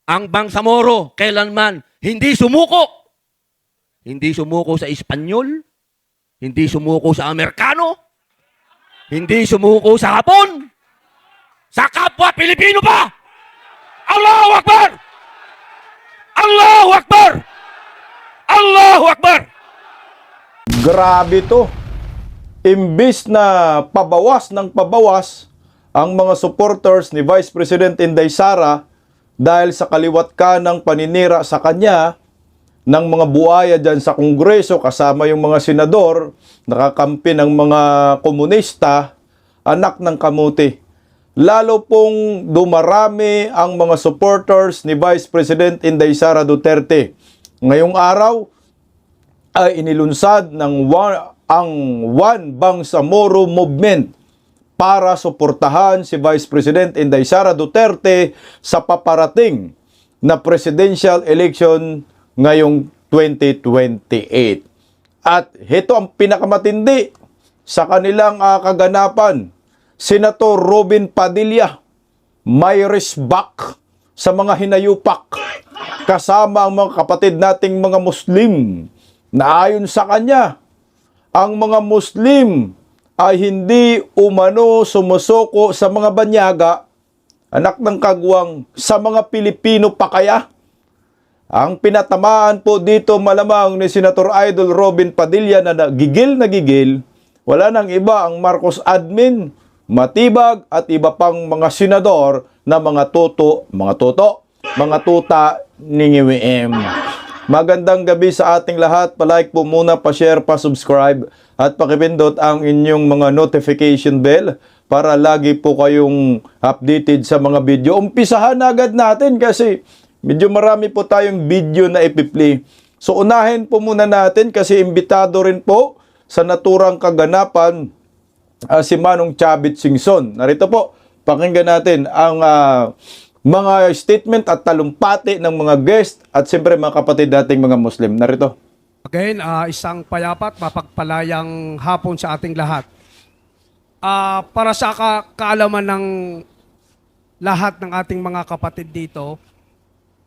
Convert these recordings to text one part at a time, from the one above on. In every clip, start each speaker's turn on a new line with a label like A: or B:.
A: Ang Bangsamoro, kailanman, hindi sumuko. Hindi sumuko sa Espanyol, hindi sumuko sa Amerikano, hindi sumuko sa Hapon, sa kapwa Pilipino pa! Allahu Akbar! Allahu Akbar! Allahu Akbar!
B: Grabe to. Imbis na pabawas ng pabawas ang mga supporters ni Vice President Inday Sara dahil sa kaliwat kanang paninira sa kanya ng mga buhaya dyan sa Kongreso kasama yung mga senador, nakakampi ng mga komunista, anak ng kamuti. Lalo pong dumarami ang mga supporters ni Vice President Inday Sara Duterte. Ngayong araw ay inilunsad ng ang One Bangsamoro Movement para suportahan si Vice President Inday Sara Duterte sa paparating na presidential election ngayong 2028. At ito ang pinakamatindi sa kanilang kaganapan. Senator Robin Padilla may resback sa mga hinayupak kasama ang mga kapatid nating mga Muslim na ayon sa kanya, ang mga Muslim ay hindi umano sumusoko sa mga banyaga, anak ng kagwang, sa mga Pilipino pa kaya? Ang pinatamaan po dito malamang ni Senator Idol Robin Padilla na gigil, wala nang iba ang Marcos admin, Matibag at iba pang mga senador na mga tuta ni NGWM. Magandang gabi sa ating lahat. Palike po muna, pa-share, pa-subscribe at pakipindot ang inyong mga notification bell para lagi po kayong updated sa mga video. Umpisahan agad natin kasi medyo marami po tayong video na ipi-play. So unahin po muna natin kasi imbitado rin po sa naturang kaganapan si Manong Chavit Singson. Narito po, pakinggan natin ang mga statement at talumpati ng mga guest at siyempre mga kapatid nating mga Muslim. Narito.
C: Again, isang payapat, mapagpalayang hapon sa ating lahat. Para sa kaalaman ng lahat ng ating mga kapatid dito,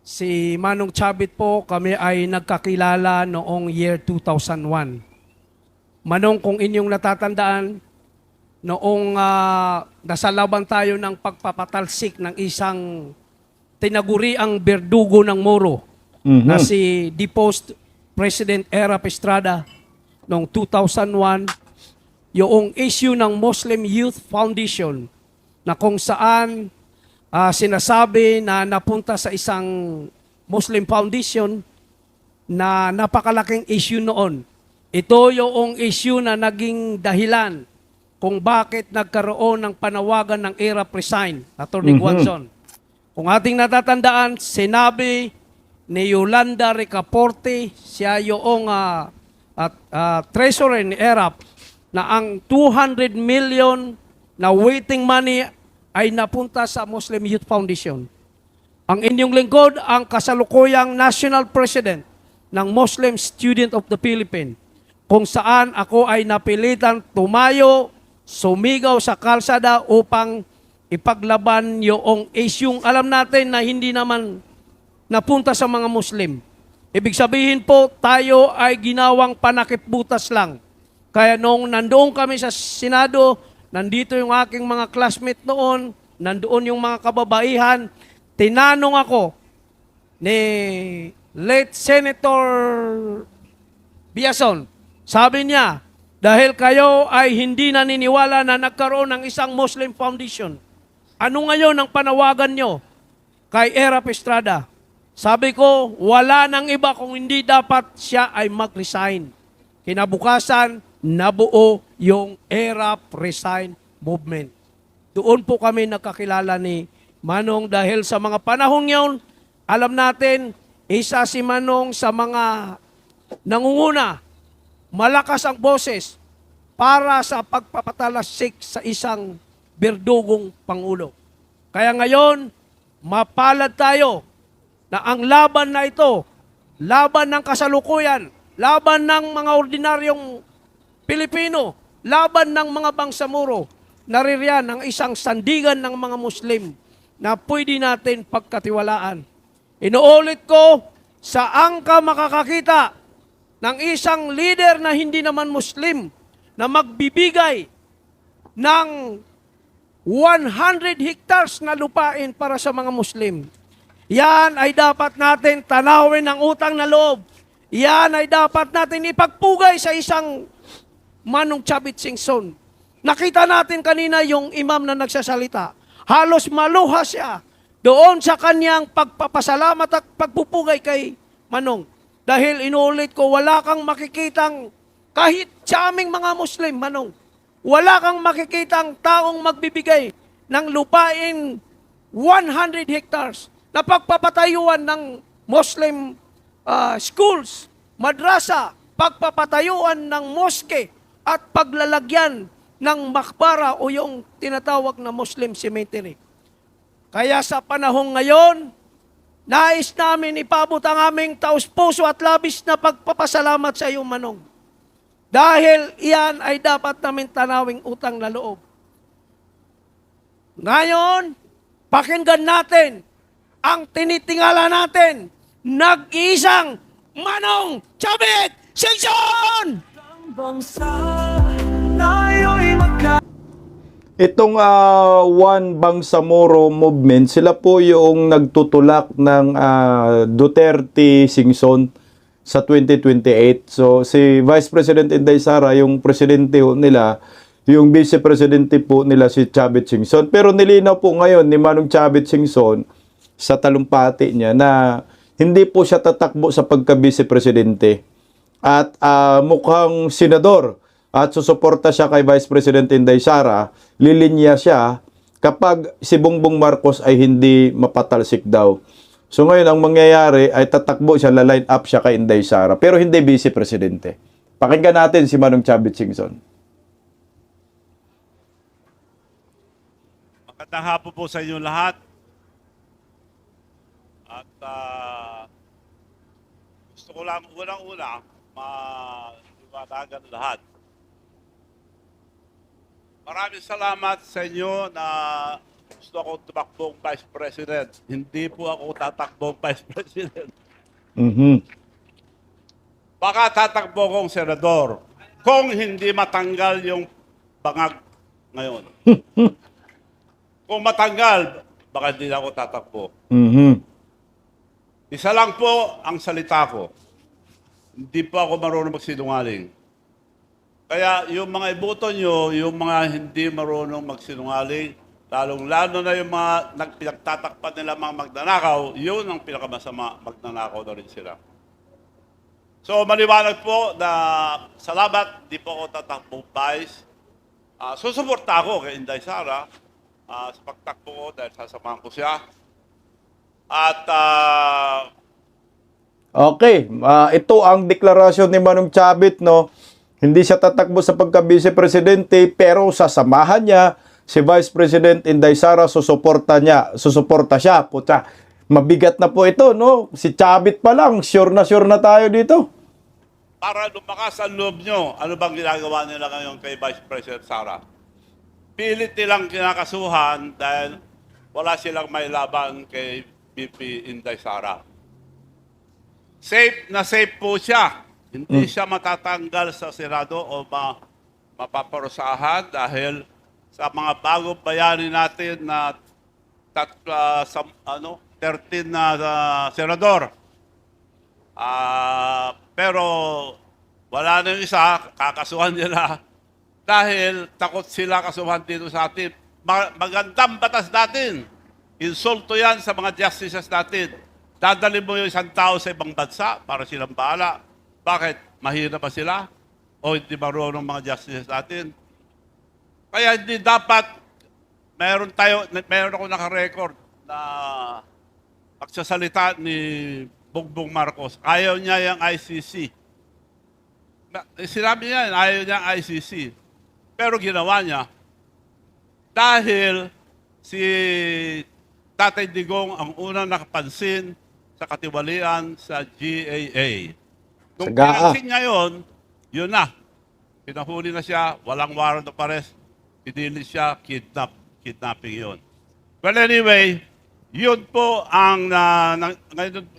C: si Manong Chavit po, kami ay nagkakilala noong year 2001. Manong, kung inyong natatandaan, noong nasa laban tayo ng pagpapatalsik ng isang tinaguriang berdugo ng Moro na si deposed President Erap Estrada noong 2001, yung issue ng Muslim Youth Foundation na kung saan sinasabi na napunta sa isang Muslim Foundation na napakalaking issue noon. Ito yung issue na naging dahilan kung bakit nagkaroon ng panawagan ng ERAP resign, Atty. Guanzon. Kung ating natatandaan, sinabi ni Yolanda Ricaporte, siya yung treasurer ni ERAP, na ang 200 million na waiting money ay napunta sa Muslim Youth Foundation. Ang inyong lingkod, ang kasalukuyang National President ng Muslim Student of the Philippines, kung saan ako ay napilitan tumayo, sumigaw sa kalsada upang ipaglaban yung isyung alam natin na hindi naman napunta sa mga Muslim. Ibig sabihin po, tayo ay ginawang panakipbutas lang. Kaya nung nandoon kami sa Senado, nandito yung aking mga classmate noon, nandoon yung mga kababaihan, tinanong ako ni late Senator Biason, sabi niya, dahil kayo ay hindi naniniwala na nagkaroon ng isang Muslim Foundation, ano ngayon ang panawagan nyo kay Erap Estrada? Sabi ko, wala nang iba kung hindi dapat siya ay mag-resign. Kinabukasan, nabuo yung Erap Resign Movement. Doon po kami nagkakilala ni Manong dahil sa mga panahon yun, alam natin, isa si Manong sa mga nangunguna, malakas ang boses para sa pagpapatalasik sa isang berdugong pangulo. Kaya ngayon, mapalad tayo na ang laban na ito, laban ng kasalukuyan, laban ng mga ordinaryong Pilipino, laban ng mga Bangsamoro, naririyan ang isang sandigan ng mga Muslim na pwede natin pagkatiwalaan. Inuulit ko, saan ka makakakita ng isang leader na hindi naman Muslim na magbibigay ng 100 hectares na lupain para sa mga Muslim? Yan ay dapat natin tanawin ng utang na loob. Yan ay dapat natin ipagpugay sa isang Manong Chavit Singson. Nakita natin kanina yung imam na nagsasalita. Halos maluha siya doon sa kanyang pagpapasalamat at pagpupugay kay Manong. Dahil inuulit ko, wala kang makikitang, kahit sa aming mga Muslim, Manong, wala kang makikitang taong magbibigay ng lupain 100 hectares na pagpapatayuan ng Muslim schools, madrasa, pagpapatayuan ng moske at paglalagyan ng makbara o yung tinatawag na Muslim cemetery. Kaya sa panahong ngayon, nais namin ipabot ang aming taus-puso at labis na pagpapasalamat sa iyo, Manong. Dahil iyan ay dapat namin tanawing utang na loob. Ngayon, pakinggan natin ang tinitingala natin, nag-iisang Manong Chavit Singson!
B: Itong One Bangsamoro Movement, sila po yung nagtutulak ng Duterte Singson sa 2028. So si Vice President Inday Sara, yung presidente ho nila, yung vice presidente po nila si Chavit Singson. Pero nilinaw po ngayon ni Manong Chavit Singson sa talumpati niya na hindi po siya tatakbo sa pagka-vice presidente. At mukhang senador at susuporta siya kay Vice President Inday Sara, lilinya siya kapag si Bongbong Marcos ay hindi mapatalsik daw. So ngayon, ang mangyayari ay tatakbo siya, la-line up siya kay Inday Sara, pero hindi vice presidente. Pakinggan natin si Manong Chavit Singson.
D: Magandang hapon po sa inyo lahat. At gusto ko lang unang-una maliwanagan lahat. Maraming salamat sa inyo na gusto akong tumakbong Vice President. Hindi po ako tatakbong Vice President. Baka tatakbo kong senador kung hindi matanggal yung bangag ngayon. Kung matanggal, baka hindi na ako tatakbo. Isa lang po ang salita ko. Hindi po ako marunong magsinungaling. Kaya yung mga iboto nyo, yung mga hindi marunong magsinungaling, lalong-lalo na yung mga pinagtatakpan nila mga magnanakaw, yun ang pinakamasama, magnanakaw na rin sila. So maliwanag po na salamat, di po ako tatakbo Vice. Susuporta ako kay Inday Sara sa pagtakbo ko dahil sasamahan ko siya. At
B: Okay, ito ang deklarasyon ni Manong Chavit, no? Hindi siya tatakbo sa pagka-vice presidente, pero sasamahan niya si Vice President Inday Sara, susuporta siya. Puta, mabigat na po ito, no? Si Chavit pa lang, sure na tayo dito.
D: para lumakas ang loob nyo, ano bang ginagawa nila ngayon kay Vice President Sara? Pilit nilang kinakasuhan dahil wala silang may laban kay VP Inday Sara. Safe na safe po siya. Hindi siya matatanggal sa Senado o mapaparusahan dahil sa mga bagong bayani natin na 13 na senador. Pero wala na yung isa, kakasuhan nila dahil takot sila kasuhan dito sa atin. Magandang batas natin. Insulto yan sa mga justices natin. Dadali mo yung isang tao sa ibang bansa para silang bahala. Bakit? Mahirap ba sila? O hindi marunong mga justices natin? Kaya hindi dapat, meron ako naka-record na pagsasalita ni Bongbong Marcos. Ayaw niya yung ICC. Sinabi niya, ayaw niya ang ICC. Pero ginawa niya. Dahil si Tatay Digong ang unang nakapansin sa katiwalian sa GAA. Nung pinansin niya yun na. Pinahuli na siya, walang warrant of arrest, pinili siya, kidnapping yun. Well, anyway, Yun po ang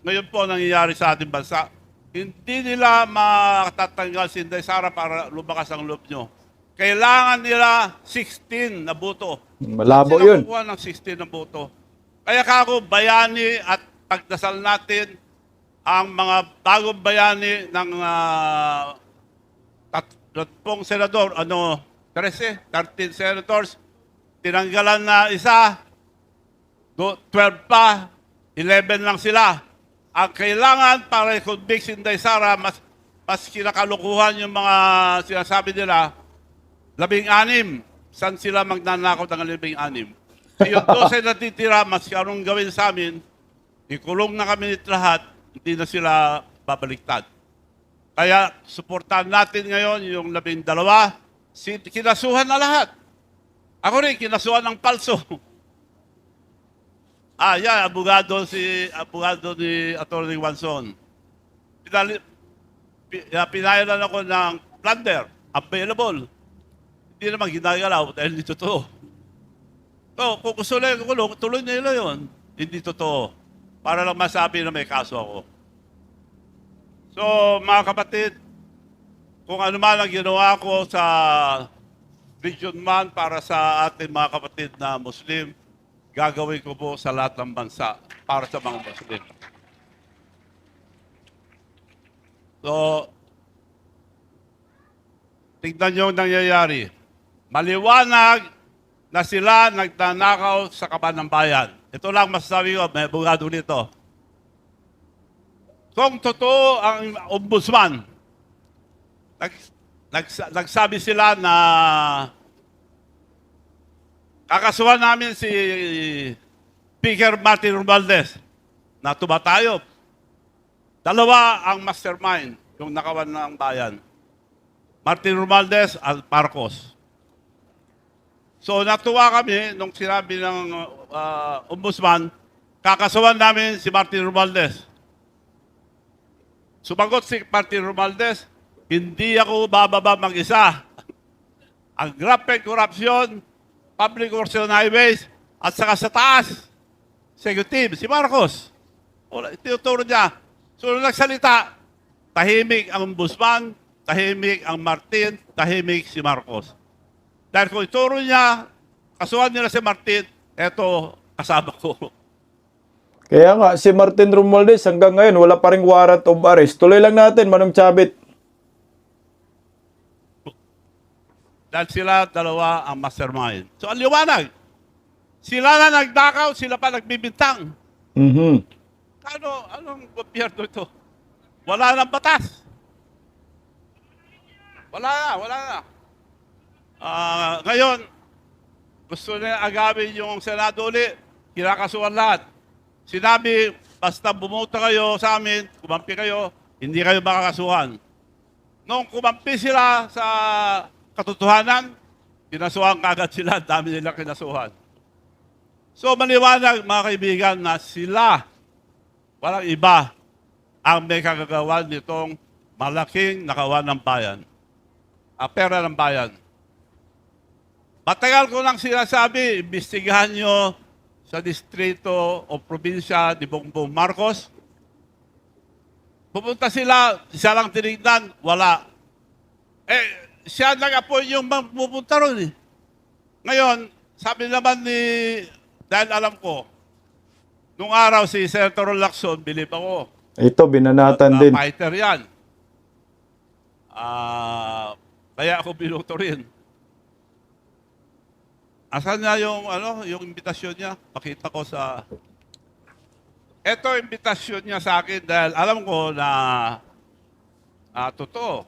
D: ngayon po nangyayari sa ating bansa. Hindi nila matatanggal si Inday Sara para lumakas ang loob nyo. Kailangan nila 16 na boto.
B: Malabo
D: Sila
B: yun.
D: kukuha ng 16 na boto. Kaya kako, bayani at pagdasal natin ang mga bagong bayani ng 30 senador, 13 senators, tinanggalan na isa, 12 pa, 11 lang sila. Ang kailangan para i-convict si Inday Sara, mas kinakalukuhan yung mga sinasabi nila, 16. Saan sila magnanakaw ng 16? Yung 12 na titira, mas anong gawin sa amin, ikulong na kami lahat, hindi na sila babaliktad. Kaya, suportahan natin ngayon yung 12. Kinasuhan na lahat. Ako rin, kinasuhan ng palso. Yan, abogado ni Atty. Wanson. Pinayalan ako ng plunder, available. Hindi naman ginagalaw dahil hindi totoo. So, kung gusto nila kulong, tuloy nila yun. Hindi totoo. Para lang masabi na may kaso ako. So, mga kapatid, kung ano man ang ginawa ko sa Region 1 para sa ating mga kapatid na Muslim, gagawin ko po sa lahat ng bansa para sa mga Muslim. So, tignan nyo ang nangyayari. Maliwanag na sila nagnanakaw sa kaban ng bayan. Ito lang masasabi ko, may abogado nito. Kung totoo ang ombudsman, nagsabi sila na kakasuhan namin si Speaker Martin Romualdez na tumatayop. Dalawa ang mastermind yung nakawan ng bayan. Martin Romualdez at Marcos. So natuwa kami nung sinabi ng ombudsman, kakasuhan namin si Martin Romualdez. Sumagot si Martin Romualdez, hindi ako bababa mag-isa. Ang grabe corruption, public works and highways, at saka sa taas, executive, si Marcos. Tinuturo niya. So nung nagsalita, tahimik ang ombudsman, tahimik ang Martin, tahimik si Marcos. Dahil kung ituro niya, kasuhan nila si Martin, eto, kasama ko.
B: Kaya nga, si Martin Romualdez hanggang ngayon, wala pa ring warrant of arrest. Tuloy lang natin, Manong Chavit.
D: Dahil sila dalawa ang mastermind. So, ang liwanag. Sila na nagdakaw, sila pa nagbibintang. Anong gobyerno ito? Wala nang batas. Wala na. Ngayon, gusto nila agawin yung Senado ulit, kinakasuhan lahat. Sinabi, basta bumoto kayo sa amin, kumampi kayo, hindi kayo makakasuhan. Nung kumampi sila sa katotohanan, kinasuhan kagad sila, dami nila kinasuhan. So maliwanag mga kaibigan na sila, walang iba, ang may kagagawan nitong malaking nakawan ng bayan. Pera ng bayan. Matagal ko lang sinasabi, imbestigahan nyo sa distrito o probinsya ni Bongbong Marcos. Pupunta sila, isa lang tinignan, wala. Siya nag-appoint yung pupunta ron eh. Ngayon, sabi naman dahil alam ko, nung araw si Senator Lacson, bilib ako.
B: Ito, binanatan din.
D: Fighter yan. Kaya ako binuto rin. Asan na yung imbitasyon niya? Pakita ko sa... Ito imbitasyon niya sa akin dahil alam ko na totoo.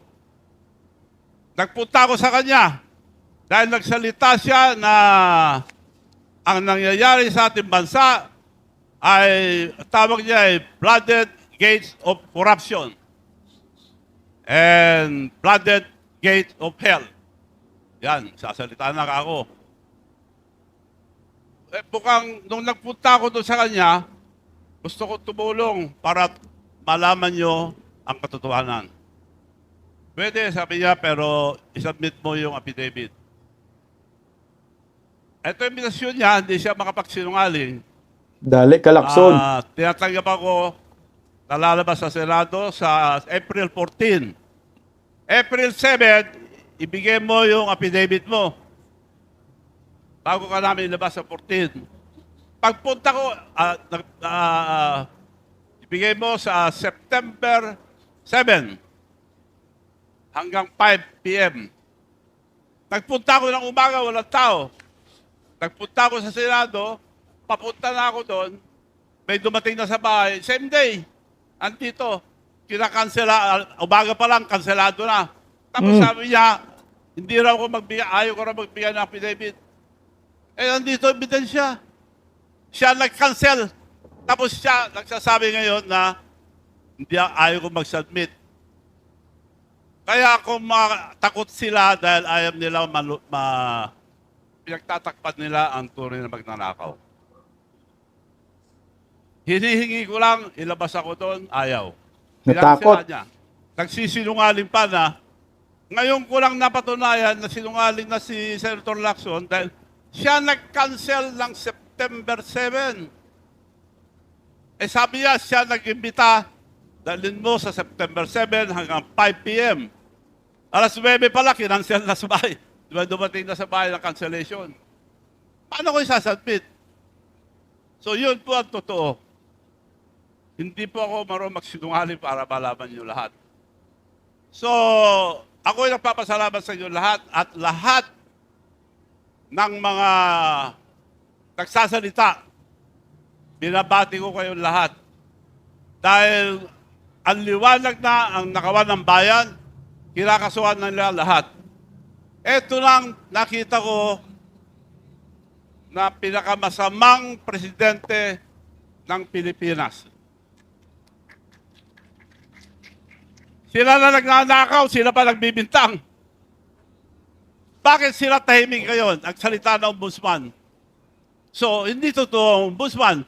D: Nagpunta ako sa kanya dahil nagsalita siya na ang nangyayari sa ating bansa ay, tawag niya ay flooded gates of corruption and flooded gates of hell. Yan, sasalita na ako. Bukang, nung nagpunta ako doon sa kanya, gusto ko tumulong para malaman nyo ang katotohanan. Pwede, sabi niya, pero isubmit mo yung affidavit. Ito yung invitasyon niya, hindi siya makapagsinungaling.
B: Dali, kalakson.
D: Tinatanggap ako na lalabas sa Senado sa April 14. April 7, ibigay mo yung affidavit mo. Bago ka namin ilabas sa 14. Pagpunta ko, ibigay mo sa September 7 hanggang 5 p.m. Nagpunta ako ng umaga, walang tao. Nagpunta ako sa Senado, papunta na ako doon, may dumating na sa bahay, same day, andito, kinakansela, umaga pa lang, kanselado na. Tapos sabi niya, hindi raw ako magbigay, ayaw ko raw magbigay ng affidavit. Eh, nandito ebidensya. Siya nag-cancel. Tapos siya nagsasabi ngayon na hindi ayaw ko mag-submit. Kaya kung takot sila dahil ayaw nila pinagtatakpan nila ang tunay na magnanakaw. Hinihingi ko lang, ilabas ako doon, ayaw.
B: Natakot.
D: Niya. Nagsisinungaling pa na, ngayon ko lang napatunayan na sinungaling na si Senator Lacson dahil siya nag-cancel ng September 7. Eh sabi niya, siya nag-imbita, dalhin mo sa September 7 hanggang 5 p.m. Alas 9 pala, kinansel na sa bahay. Diba dumating na sa bahay ng cancellation? Paano ko isasubmit? So yun po ang totoo. Hindi po ako marunong magsinungaling para malaman nyo lahat. So, ako ay nagpapasalamat sa inyo lahat at lahat ng mga nagsasalita. Binabati ko kayo lahat. Dahil ang liwanag na ang nakawan ng bayan, kinakasuhan na nila lahat. Ito lang nakita ko na pinakamasamang presidente ng Pilipinas. Sila na nagnanakaw, sila pa nagbibintang. Bakit sila tahimik ngayon? Nagsalita ng ombudsman. So, hindi totoo ang ombudsman.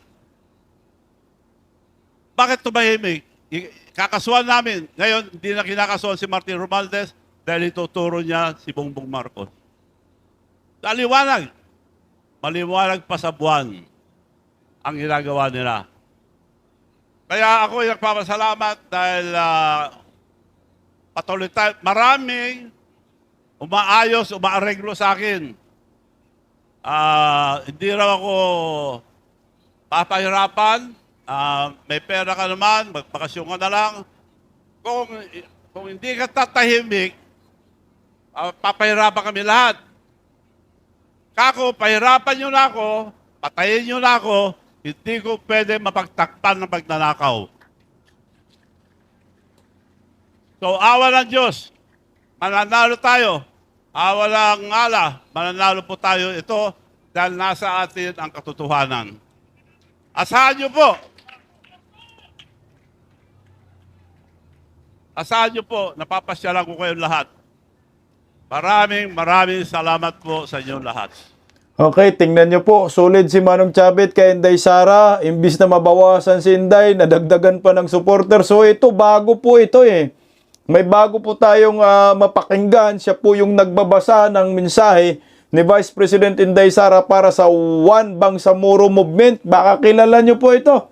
D: Bakit tumahimik? Kakasuhan namin. Ngayon, hindi na kinakasuhan si Martin Romualdez dahil ituturo niya si Bongbong Marcos. Maliwanag. Maliwanag pa sa buwan ang ginagawa nila. Kaya ako ay nagpapasalamat dahil patuloy tayo. Maraming umaayos, umaareglo sa akin. Hindi raw ako papahirapan. May pera ka naman, magpakasyon ka na lang. Kung hindi ka tatahimik, papahirapan kami lahat. Kako, pahirapan nyo na ako, patayin nyo na ako, hindi ko pwede mapagtakpan ng pagnanakaw. So, awa ng Diyos, mananalo tayo. Awa ng Allah, mananalo po tayo ito dahil nasa atin ang katotohanan. Asahan nyo po. Asahan nyo po, napapasyalan ko kayo lahat. Maraming salamat po sa inyo lahat.
B: Okay, tingnan nyo po. Solid si Manong Chavit kay Inday Sara. Imbis na mabawasan si Inday, nadagdagan pa ng supporter. So ito, bago po ito eh. May bago po tayong mapakinggan. Siya po yung nagbabasa ng mensahe ni Vice President Inday Sara para sa One Bangsamoro Movement. Baka kilala nyo po ito.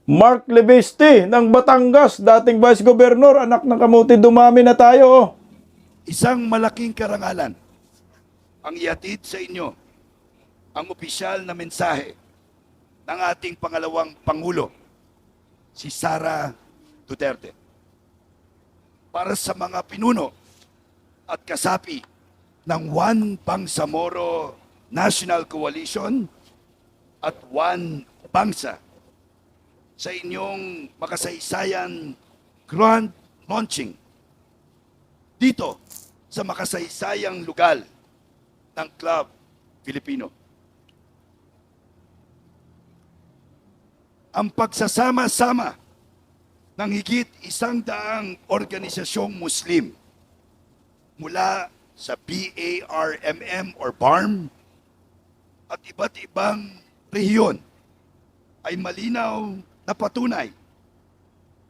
B: Mark Leveste ng Batangas, dating Vice Governor, anak ng kamuti, dumami na tayo. Oh.
E: Isang malaking karangalan ang ihatid sa inyo ang opisyal na mensahe ng ating pangalawang Pangulo, si Sara Duterte. Para sa mga pinuno at kasapi ng One Bangsamoro National Coalition at One Bangsa sa inyong makasaysayan grand launching dito sa makasaysayang lugar ng Club Filipino. Ang pagsasama-sama ng higit 100 organisasyong Muslim mula sa BARMM or BARM at iba't ibang rehiyon ay malinaw na patunay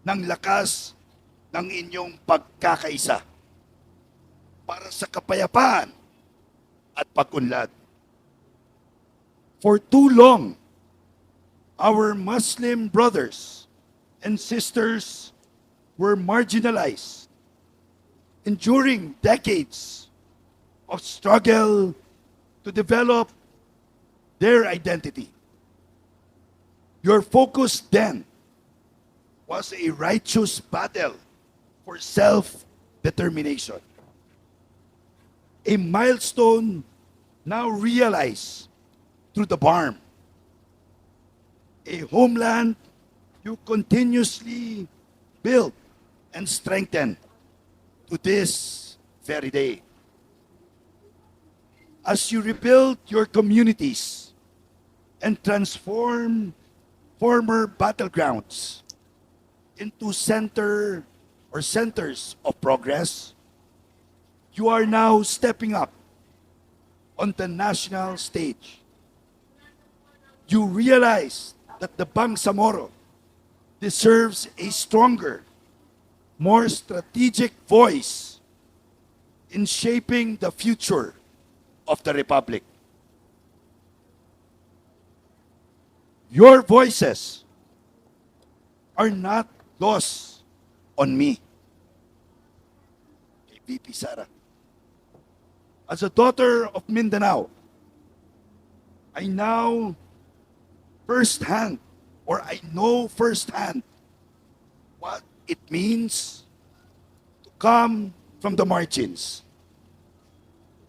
E: ng lakas ng inyong pagkakaisa para sa kapayapaan at pag-unlad. For too long, our Muslim brothers and sisters were marginalized, enduring decades of struggle to develop their identity. Your focus then was a righteous battle for self-determination. A milestone now realized through the BARM. A homeland you continuously build and strengthen to this very day. As you rebuild your communities and transform former battlegrounds into centers of progress, you are now stepping up on the national stage. You realize that the Bangsamoro deserves a stronger, more strategic voice in shaping the future of the Republic. Your voices are not lost on me. Kay VP Sara. As a daughter of Mindanao, I know firsthand what it means to come from the margins,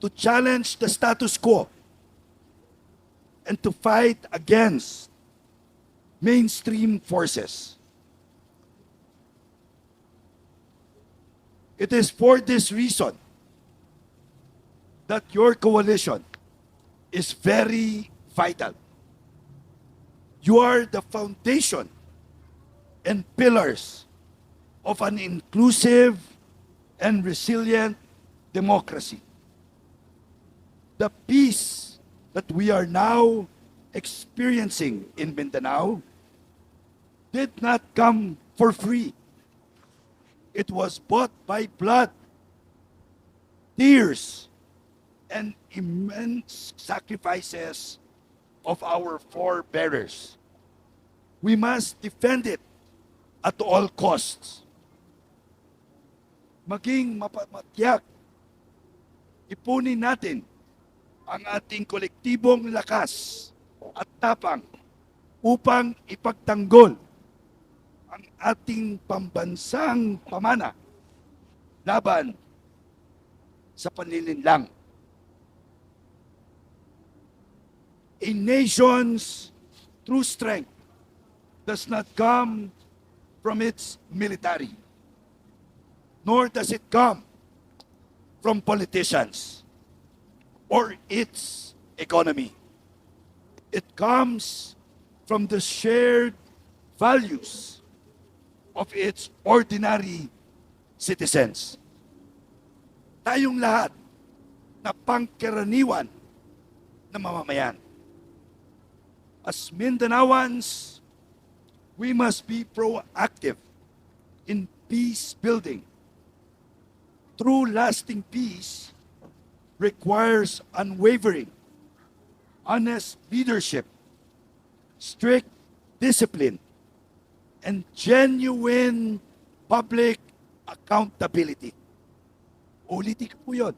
E: to challenge the status quo, and to fight against mainstream forces. It is for this reason that your coalition is very vital. You are the foundation and pillars of an inclusive and resilient democracy. The peace that we are now experiencing in Mindanao did not come for free. It was bought by blood, tears, and immense sacrifices of our forebears. We must defend it at all costs. Maging mapatyak, ipunin natin ang ating kolektibong lakas at tapang upang ipagtanggol ang ating pambansang pamana laban sa panlilinlang. A nation's true strength does not come from its military, nor does it come from politicians or its economy. It comes from the shared values of its ordinary citizens. Tayong lahat na pangkaraniwan na mamamayan. As Mindanaoans, we must be proactive in peace building. True lasting peace requires unwavering, honest leadership, strict discipline, and genuine public accountability. Ulitin ko po yun.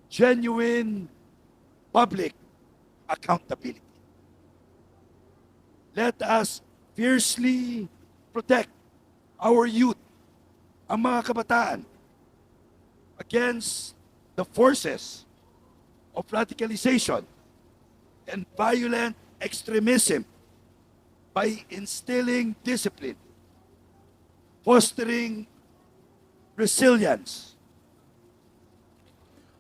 E: Genuine public accountability. Let us fiercely protect our youth, ang mga kabataan, against the forces of radicalization and violent extremism by instilling discipline, fostering resilience.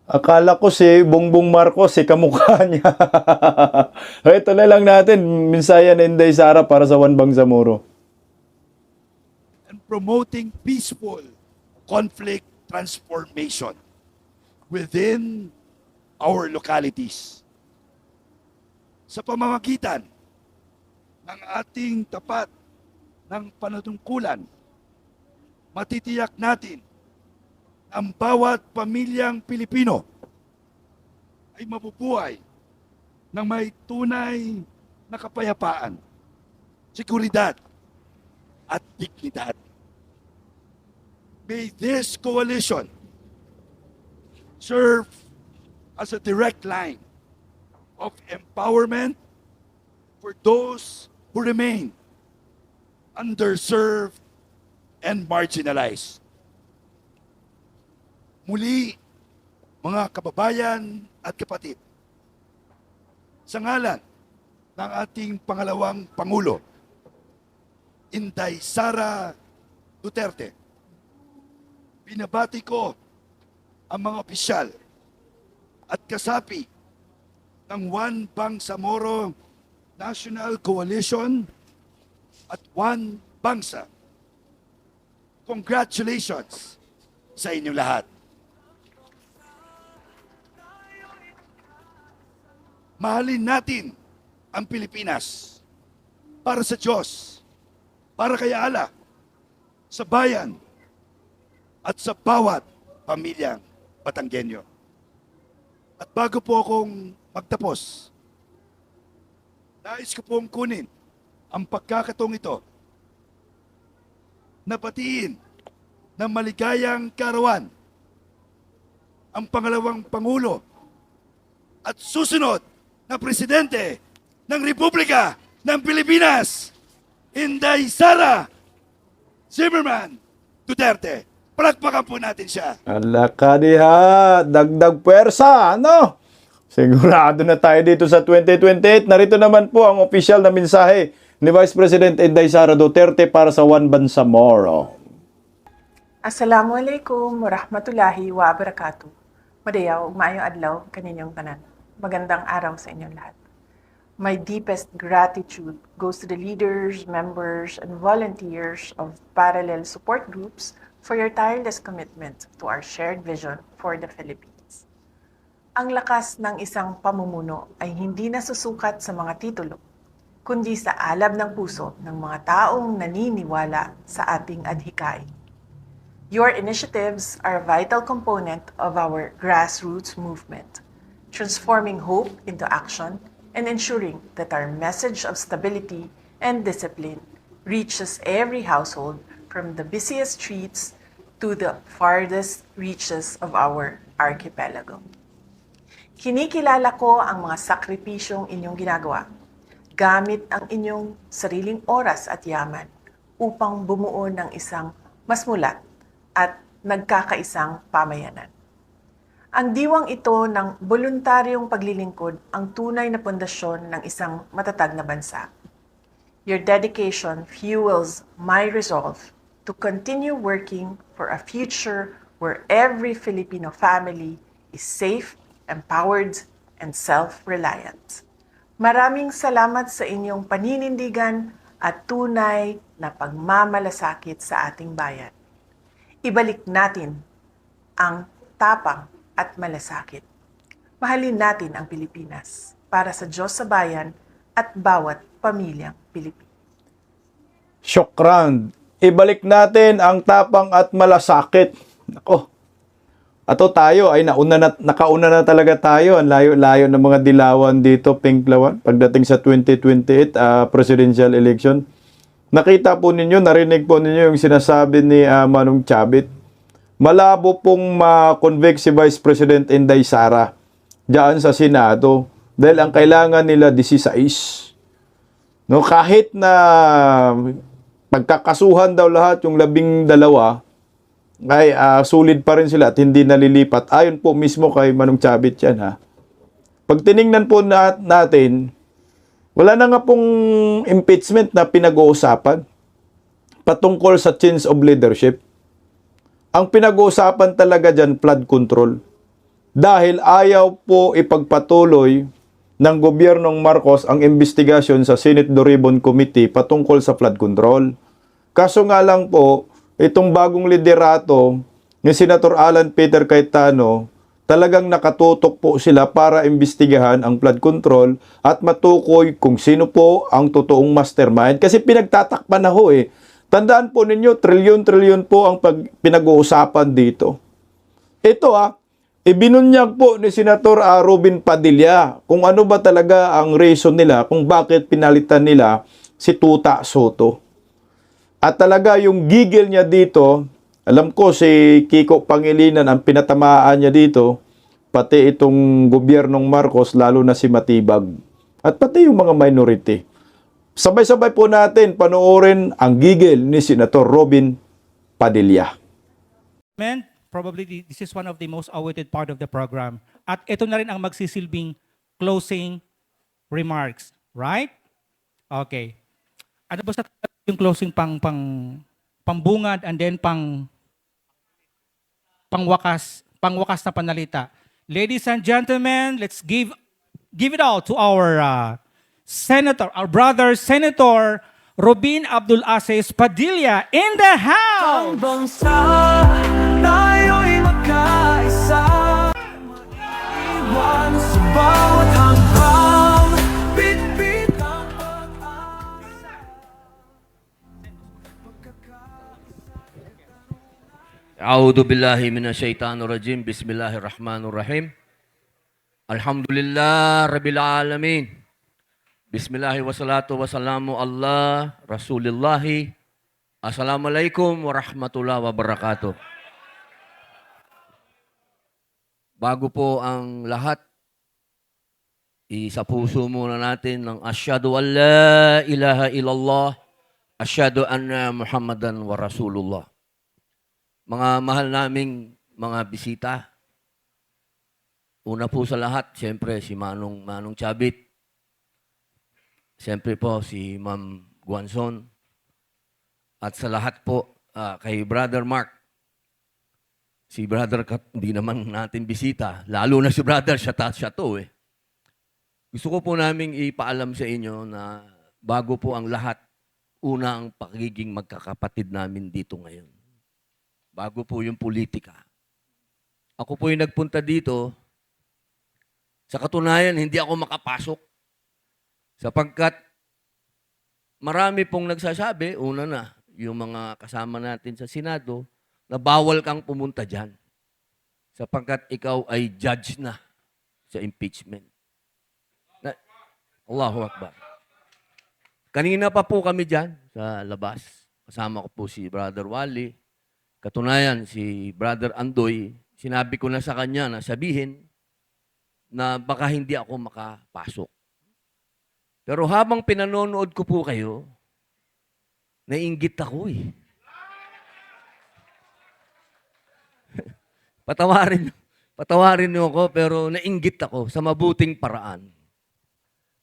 B: Akala ko si Bongbong Marcos, si kamukha niya. Ito na lang natin, minsaya na Inday Sara para sa One Bangsamoro.
E: And promoting peaceful conflict transformation within our localities. Sa pamamagitan ng ating tapat ng panutungkulan, matitiyak natin ang bawat pamilyang Pilipino ay mabubuhay ng may tunay na kapayapaan, seguridad at dignidad. May this coalition serve as a direct line of empowerment for those who remain underserved and marginalized. Muli, mga kababayan at kapatid, sa ngalan ng ating pangalawang Pangulo, Inday Sara Duterte, binabati ko ang mga opisyal at kasapi ng One Bangsamoro National Coalition at One Bangsa. Congratulations sa inyong lahat. Mahalin natin ang Pilipinas para sa Diyos, para kay Allah, sa bayan, at sa bawat pamilyang Batanggenyo. At bago po akong magtapos, nais ko pong kunin ang pagkakataong ito na batiin ng maligayang karawan ang pangalawang Pangulo at susunod na Presidente ng Republika ng Pilipinas, Inday Sara Zimmerman Duterte. Palakpakan po natin siya.
B: Ala ka diha, dagdag puwersa, ano? Sigurado na tayo dito sa 2028. Narito naman po ang opisyal na mensahe ni Vice President Inday Sara Duterte para sa One Bangsamoro.
F: Assalamualaikum warahmatullahi wabarakatuh. Madayaw, maayong adlaw kaninyong tanan. Magandang araw sa inyong lahat. My deepest gratitude goes to the leaders, members, and volunteers of parallel support groups for your tireless commitment to our shared vision for the Philippines. Ang lakas ng isang pamumuno ay hindi nasusukat sa mga titulo, kundi sa alab ng puso ng mga taong naniniwala sa ating adhikain. Your initiatives are a vital component of our grassroots movement, transforming hope into action and ensuring that our message of stability and discipline reaches every household from the busiest streets to the farthest reaches of our archipelago. Kinikilala ko ang mga sakripisyong inyong ginagawa gamit ang inyong sariling oras at yaman upang bumuo ng isang mas mulat at nagkakaisang pamayanan. Ang diwang ito ng voluntaryong paglilingkod ang tunay na pundasyon ng isang matatag na bansa. Your dedication fuels my resolve to continue working for a future where every Filipino family is safe, empowered, and self-reliant. Maraming salamat sa inyong paninindigan at tunay na pagmamalasakit sa ating bayan. Ibalik natin ang tapang at malasakit. Mahalin natin ang Pilipinas para sa Diyos sa bayan at bawat pamilyang Pilipino.
B: Syukran. Ibalik natin ang tapang at malasakit. Nako. Ato tayo ay nakauna na talaga tayo. Ang layo-layo ng mga dilawan dito, Pinklawan, pagdating sa 2028 presidential election. Nakita po ninyo, narinig po ninyo yung sinasabi ni Manong Chavit. Malabo pong ma-convict si Vice President Inday Sara diyan sa Senado dahil ang kailangan nila 16. No, kahit na pagkakasuhan daw lahat yung 12 ay sulit pa rin sila at hindi nalilipat. Ayon po mismo kay Manong Chavit yan, ha. Pag tiningnan po natin, wala na nga pong impeachment na pinag-uusapan patungkol sa change of leadership. Ang pinag-uusapan talaga dyan, flood control. Dahil ayaw po ipagpatuloy ng gobyernong Marcos ang investigasyon sa Senate Duribon Committee patungkol sa flood control. Kaso nga lang po, itong bagong liderato ni Senator Alan Peter Cayetano, talagang nakatutok po sila para imbestigahan ang flood control at matukoy kung sino po ang totoong mastermind. Kasi pinagtatakpan na ho eh. Tandaan po ninyo, trilyon-trilyon po ang pinag-uusapan dito. Ito ibinunyag po ni Senator Robin Padilla kung ano ba talaga ang reason nila, kung bakit pinalitan nila si Tuta Soto. At talaga yung gigil niya dito, alam ko si Kiko Pangilinan ang pinatamaan niya dito, pati itong gobyernong Marcos, lalo na si Matibag. At pati yung mga minority. Sabay-sabay po natin panoorin ang gigil ni Senator Robin Padilla.
G: Probably this is one of the most awaited part of the program. At ito na rin ang magsisilbing closing remarks. Right? Okay. Ano ba sa yung closing pambungad and then pangwakas na panalita? Ladies and gentlemen, let's give it all to our Senator, our brother Senator Robin Abdul Aziz Padilla in the house.
H: Ang bansa, tayo'y magkaisa. Iwan sa bawat hanggang, bitbit ang pag-asa.
A: A'udhu billahi minasyaitanir rajim. Bismillahirrahmanirrahim. Alhamdulillah rabbil alamin. Bismillahi wassalatu wassalamu ala Rasulillahi. Assalamualaikum warahmatullahi wabarakatuh. Bago po ang lahat, isa puso muna natin ng asyhadu an la ilaha illallah, asyhadu anna Muhammadan wa Rasulullah. Mga mahal naming mga bisita, una po sa lahat, siyempre si Manong Chabit. Siyempre po si Ma'am Guanzon. At sa lahat po, kay Brother Mark. Si Brother hindi naman natin bisita. Lalo na si Brother, siya to eh. Gusto ko po naming ipaalam sa inyo na bago po ang lahat, una ang pagiging magkakapatid namin dito ngayon. Bago po yung politika. Ako po yung nagpunta dito. Sa katunayan, hindi ako makapasok. Sapagkat marami pong nagsasabi, una na, yung mga kasama natin sa Senado, na bawal kang pumunta dyan. Sapagkat ikaw ay judge na sa impeachment. Allahu Akbar. Kanina pa po kami dyan sa labas. Kasama ko po si Brother Wally. Katunayan, si Brother Andoy, sinabi ko na sa kanya na sabihin na baka hindi ako makapasok. Pero habang pinanonood ko po kayo, nainggit ako eh. Patawarin niyo ako, pero nainggit ako sa mabuting paraan.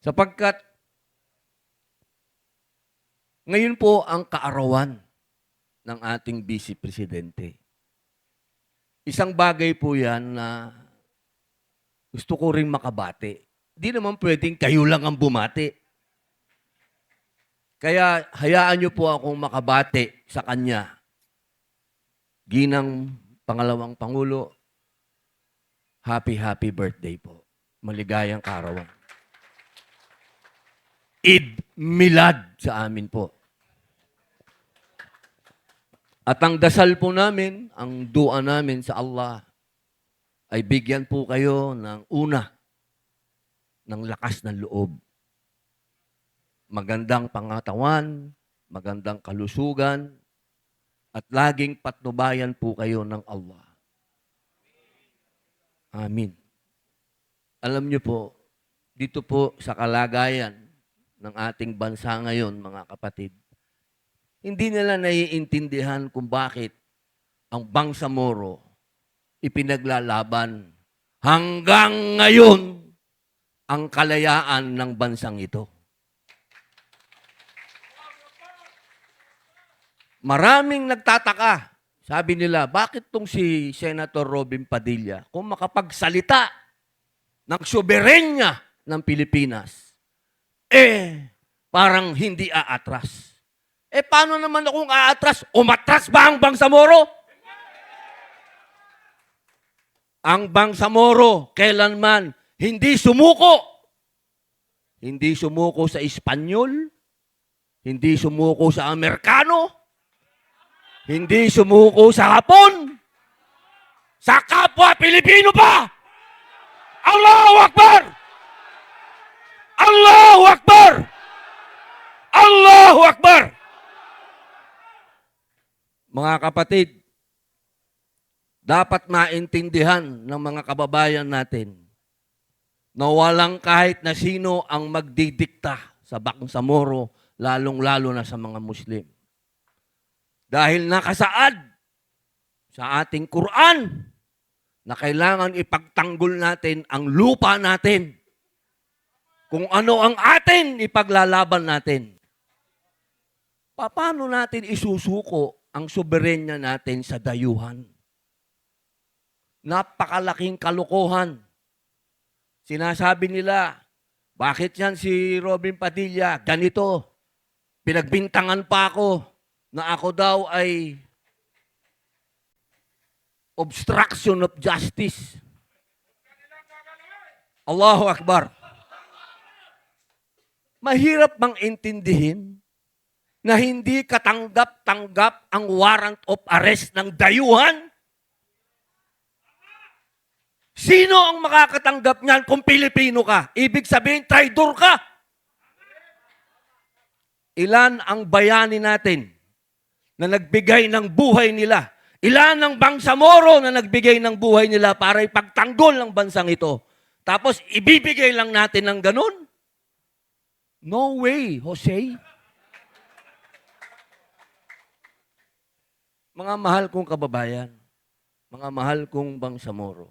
A: Sapagkat ngayon po ang kaarawan ng ating Vice Presidente. Isang bagay po yan na gusto ko ring makabate. Di naman pwedeng kayo lang ang bumati. Kaya hayaan niyo po akong makabate sa kanya. Ginang pangalawang Pangulo, happy birthday po. Maligayang kaarawan. Eid Milad sa amin po. At ang dasal po namin, ang dua namin sa Allah, ay bigyan po kayo ng una, ng lakas ng loob. Magandang pangatawan, magandang kalusugan, at laging patnubayan po kayo ng Allah. Amin. Alam niyo po, dito po sa kalagayan ng ating bansa ngayon, mga kapatid, hindi nila naiintindihan kung bakit ang Bangsamoro ipinaglalaban hanggang ngayon ang kalayaan ng bansang ito. Maraming nagtataka. Sabi nila, bakit tong si Senator Robin Padilla, kung makapagsalita ng soberenya ng Pilipinas, parang hindi aatras. Paano naman akong aatras? Umatras ba ang Bangsamoro? Ang Bangsamoro, kailanman, hindi sumuko. Hindi sumuko sa Espanyol, hindi sumuko sa Amerikano, hindi sumuko sa Hapon, sa kapwa Pilipino pa! Allahu Akbar! Allahu Akbar! Allahu Akbar! Mga kapatid, dapat maintindihan ng mga kababayan natin na walang kahit na sino ang magdidikta sa Bangsamoro, lalong-lalo na sa mga Muslim. Dahil nakasaad sa ating Quran na kailangan ipagtanggol natin ang lupa natin. Kung ano ang atin, ipaglalaban natin. Paano natin isusuko ang soberenya natin sa dayuhan? Napakalaking kalokohan. Sinasabi nila, bakit yan si Robin Padilla? Ganito, pinagbintangan pa ako na ako daw ay obstruction of justice. Allahu Akbar. Mahirap bang intindihin na hindi katanggap-tanggap ang warrant of arrest ng dayuhan? Sino ang makakatanggap niyan kung Pilipino ka? Ibig sabihin, traidor ka. Ilan ang bayani natin na nagbigay ng buhay nila? Ilan ang Bangsamoro na nagbigay ng buhay nila para ipagtanggol ang bansang ito? Tapos ibibigay lang natin ng ganun? No way, Jose. Mga mahal kong kababayan, mga mahal kong Bangsamoro,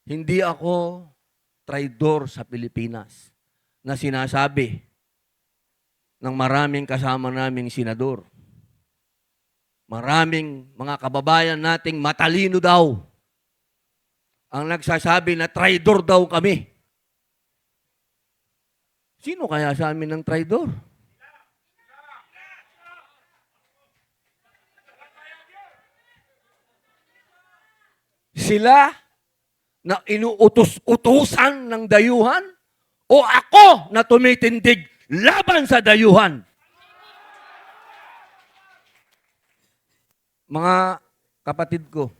A: hindi ako traidor sa Pilipinas na sinasabi ng maraming kasama naming senador. Maraming mga kababayan nating matalino daw ang nagsasabi na traidor daw kami. Sino kaya sa amin ng traidor? Sila na inuutos-utusan ng dayuhan o ako na tumitindig laban sa dayuhan? Mga kapatid ko,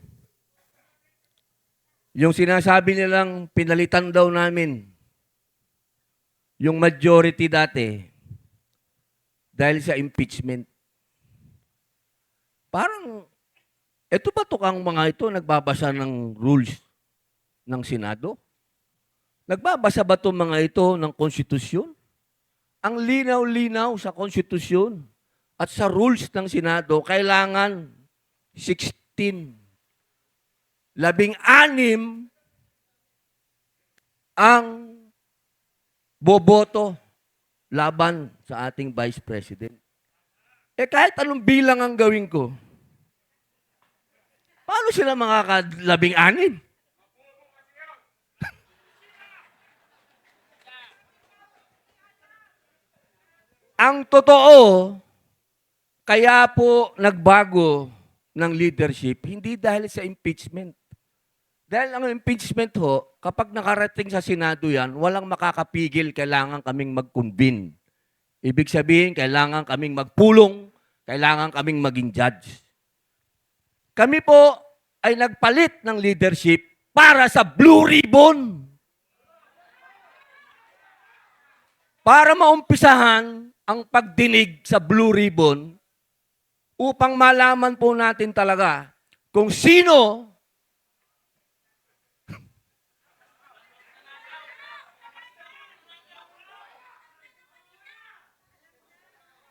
A: yung sinasabi nilang pinalitan daw namin yung majority dati dahil sa impeachment. Parang, eto ba to kang mga ito nagbabasa ng rules ng Senado? Nagbabasa ba itong mga ito ng konstitusyon? Ang linaw-linaw sa konstitusyon at sa rules ng Senado, kailangan 16, 16 ang boboto laban sa ating Vice President. Eh kahit anong bilang ang gawin ko, paano sila makaka-16? Ang totoo, kaya po nagbago ng leadership, hindi dahil sa impeachment. Dahil ang impeachment ho, kapag nakarating sa Senado yan, walang makakapigil, kailangan kaming mag-convene. Ibig sabihin, kailangan kaming magpulong, kailangan kaming maging judge. Kami po ay nagpalit ng leadership para sa Blue Ribbon. Para maumpisahan ang pagdinig sa Blue Ribbon upang malaman po natin talaga kung sino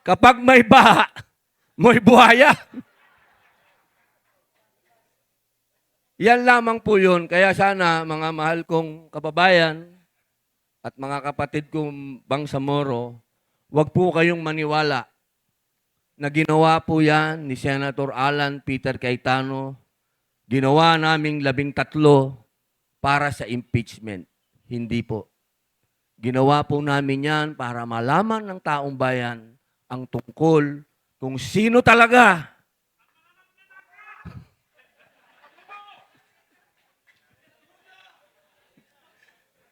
A: kapag may baha, may buhaya. Yan lamang po yun. Kaya sana, mga mahal kong kababayan at mga kapatid kong Bangsamoro, huwag po kayong maniwala na ginawa po yan ni Senator Alan Peter Cayetano. Ginawa naming 13 para sa impeachment. Hindi po. Ginawa po namin yan para malaman ng taong bayan ang tungkol kung sino talaga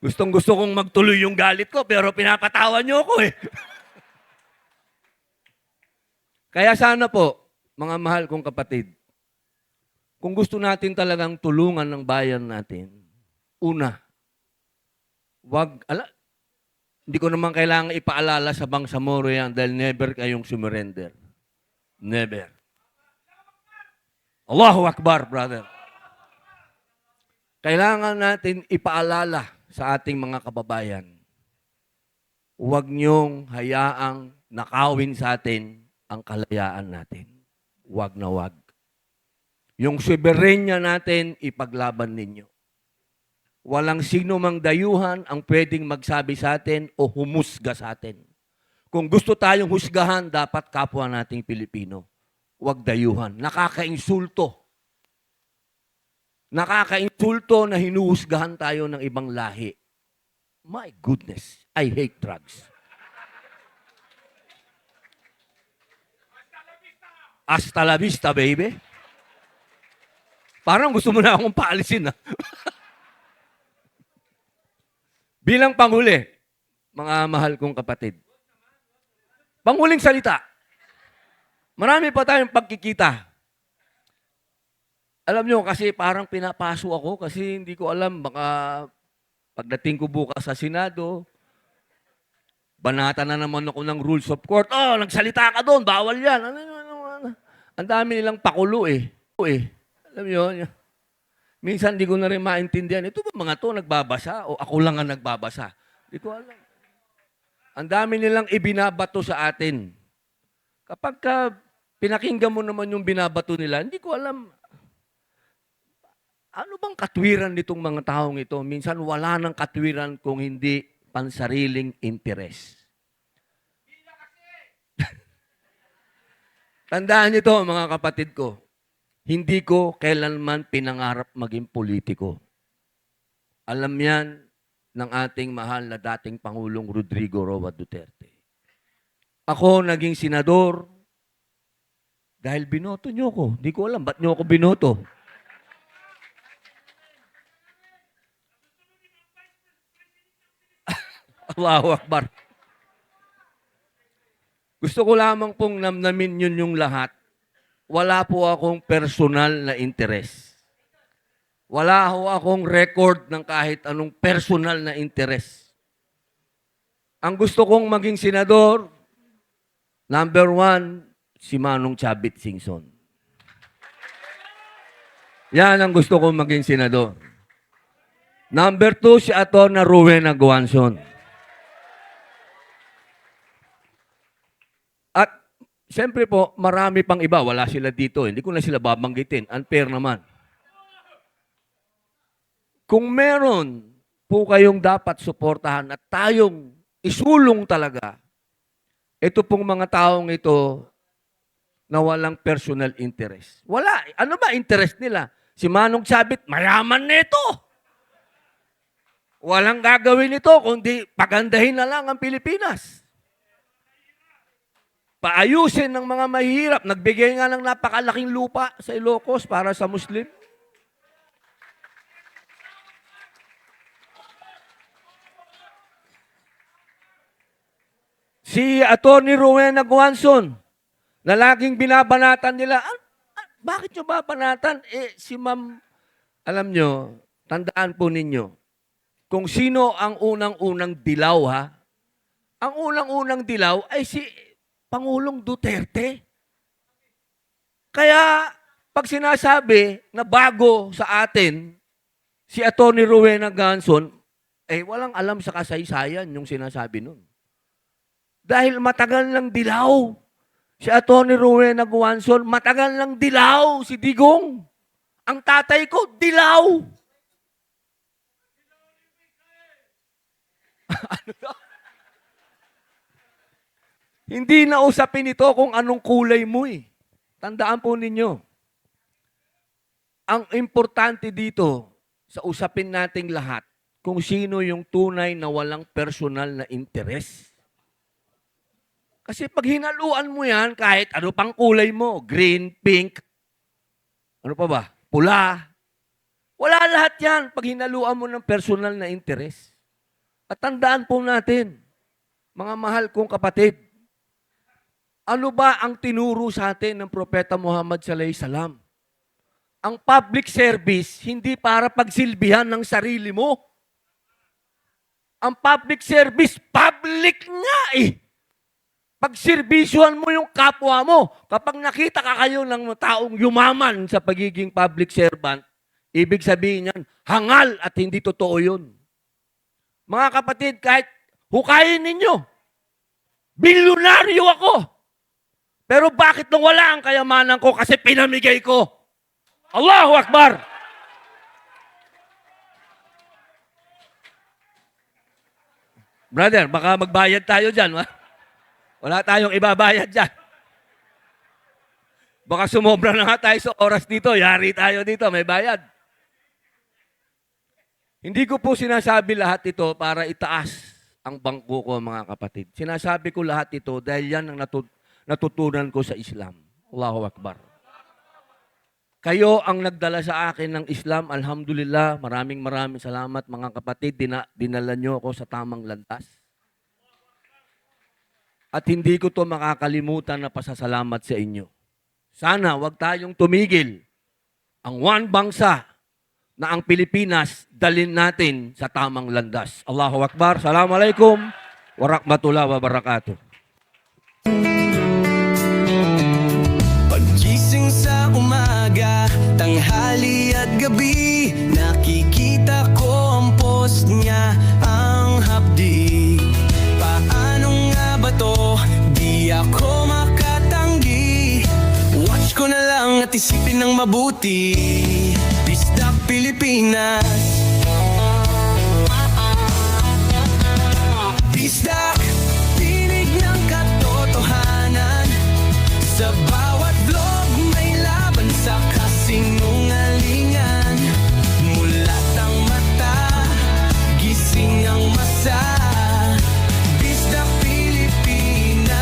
A: gustong-gusto kong magtuloy yung galit ko pero pinapatawa niyo ako eh. Kaya sana po, mga mahal kong kapatid, kung gusto natin talagang tulungan ng bayan natin, una, Hindi ko naman kailangan ipaalala sa Bangsamoro yan dahil never kayong sumurrender. Never. Allahu Akbar, brother. Kailangan natin ipaalala sa ating mga kababayan. Huwag niyong hayaang nakawin sa atin ang kalayaan natin. Huwag na huwag. Yung soberenya natin, ipaglaban ninyo. Walang sino mang dayuhan ang pwedeng magsabi sa atin o humusga sa atin. Kung gusto tayong husgahan, dapat kapwa nating Pilipino. Huwag dayuhan. Nakakainsulto. Nakakainsulto na hinuhusgahan tayo ng ibang lahi. My goodness, I hate drugs. Hasta la vista, baby. Parang gusto mo na akong paalisin, ha? Bilang panghuli, mga mahal kong kapatid, panghuling salita, marami pa tayong pagkikita. Alam nyo, kasi parang pinapaso ako kasi hindi ko alam, baka pagdating ko bukas sa Senado, banata na naman ako ng rules of court. Oh, nagsalita ka doon, bawal yan. Ano. Ang dami nilang pakulo eh. Alam nyo, minsan di ko na rin maintindihan. Ito ba mga to nagbabasa o ako lang ang nagbabasa? Di ko alam. Ang dami nilang ibinabato sa atin. Kapag pinakinggan mo naman yung binabato nila, hindi ko alam. Ano bang katwiran nitong mga taong ito? Minsan wala nang katwiran kung hindi pansariling interes. Tandaan niyo to, mga kapatid ko. Hindi ko kailanman pinangarap maging politiko. Alam yan ng ating mahal na dating Pangulong Rodrigo Roa Duterte. Ako naging senador dahil binoto niyo ko. Hindi ko alam, ba't niyo ako binoto? Allahu Akbar. Gusto ko lamang pong namnamin yun yung lahat. Wala po akong personal na interes. Wala ho akong record ng kahit anong personal na interes. Ang gusto kong maging senador, number 1, si Manong Chavit Singson. Yan ang gusto kong maging senador. Number 2, si Atty. Rowena Guanzon. At siyempre po, marami pang iba. Wala sila dito. Hindi ko na sila babanggitin. Unfair naman. Kung meron po kayong dapat suportahan at tayong isulong talaga, ito pong mga taong ito na walang personal interest. Wala. Ano ba interest nila? Si Manong Chavit, mayaman nito. Walang gagawin nito kundi pagandahin na lang ang Pilipinas. Paayusin ng mga mahihirap. Nagbigay nga ng napakalaking lupa sa Ilocos para sa Muslim. Si Atty. Rowena Guanzon, na laging binabanatan nila, bakit nyo babanatan? Si ma'am, alam nyo, tandaan po ninyo, kung sino ang unang-unang dilaw, ha? Ang unang-unang dilaw ay si Pangulong Duterte. Kaya, pag sinasabi na bago sa atin, si Atty. Rowena Guanzon, walang alam sa kasaysayan yung sinasabi nun. Dahil matagal lang dilaw. Si Atty. Rowena Guanzon, matagal lang dilaw si Digong. Ang tatay ko, dilaw. Hindi na usapin ito kung anong kulay mo eh. Tandaan po ninyo. Ang importante dito sa usapin nating lahat, kung sino yung tunay na walang personal na interes. Kasi pag hinaluan mo yan, kahit ano pang kulay mo, green, pink, ano pa ba, pula, wala lahat yan pag hinaluan mo ng personal na interes. At tandaan po natin, mga mahal kong kapatid, ano ba ang tinuro sa atin ng Propeta Muhammad sallallahu alaihi wasallam? Ang public service, hindi para pagsilbihan ng sarili mo. Ang public service, public nga eh. Pagserbisyuhan mo yung kapwa mo. Kapag nakita ka kayo ng taong yumaman sa pagiging public servant, ibig sabihin yan, hangal at hindi totoo yun. Mga kapatid, kahit hukayin ninyo, bilyonaryo ako. Pero bakit nung wala ang kayamanan ko? Kasi pinamigay ko. Allahu Akbar! Brother, baka magbayad tayo dyan. Wala tayong ibabayad dyan. Baka sumobra na nga tayo sa oras dito. Yari tayo dito, may bayad. Hindi ko po sinasabi lahat ito para itaas ang bangko ko, mga kapatid. Sinasabi ko lahat ito dahil yan ang natutunan ko sa Islam. Allahu Akbar. Kayo ang nagdala sa akin ng Islam. Alhamdulillah, maraming salamat mga kapatid. Dinala nyo ako sa tamang landas. At hindi ko to makakalimutan na pasasalamat sa inyo. Sana wag tayong tumigil. Ang one bangsa na ang Pilipinas dalhin natin sa tamang landas. Allahu Akbar. Assalamualaikum warahmatullahi wabarakatuh.
H: Paggising sa umaga, tanghali at gabi, nakikita ko ang post niya, ang hapdi. Paano nga ba to? Di ako makatanggi. Watch ko na lang at isipin ng mabuti. Bisdak Pilipinas. Bisdak, tinig ng katotohanan. Sa bawat vlog may laban sa kasinungalingan. Mulat ang mata, gising ang masa. Bisdak Pilipinas.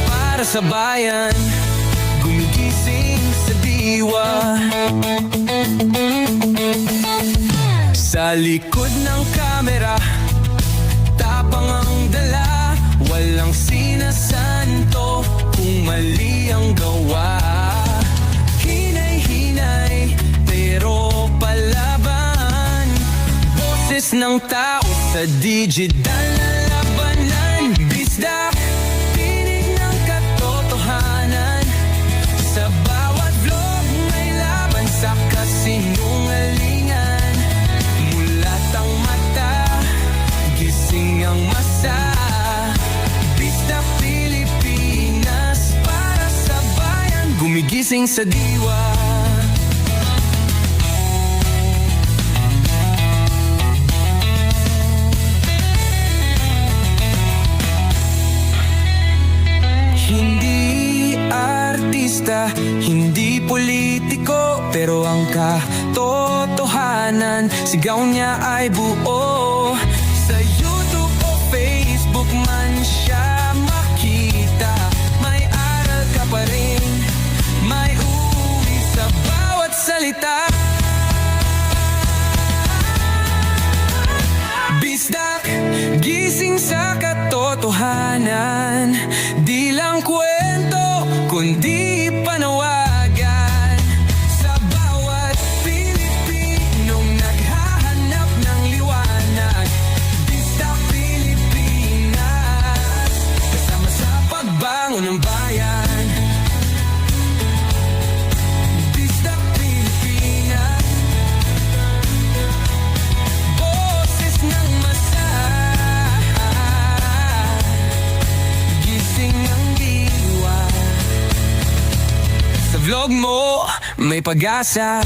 H: Para sa bayan, gumigising sa diwa. Sa likod ng kamera, tapang ang dala. Walang sinasanto kung mali ang gawa. Hinay-hinay, pero palaban. Boses ng tao sa digital na labanan. Bisdak, tinig ng katotohanan. Sa bawat vlog may laban sa kasinungalingan. Mulat ang mata, gising ang masa. Bisdak Pilipinas, para sa bayan, gumigising sa diwa. Hindi artista, hindi politiko, pero ang katotohanan, sigaw niya ay buo. Sa YouTube o Facebook man siya makita, may aral ka pa rin, may uwi sa bawat salita. Bisdak, gising sa katotohanan. Di lang kwento, kundi panawagan. Sa bawat Pilipinong naghahanap ng liwanag. Bisdak Pilipinas, kasama sa pagbangon ng bayan. Bisdak Pilipinas, boses ng masa. Gising ang diwa. Sa vlog mo, may pag-asa.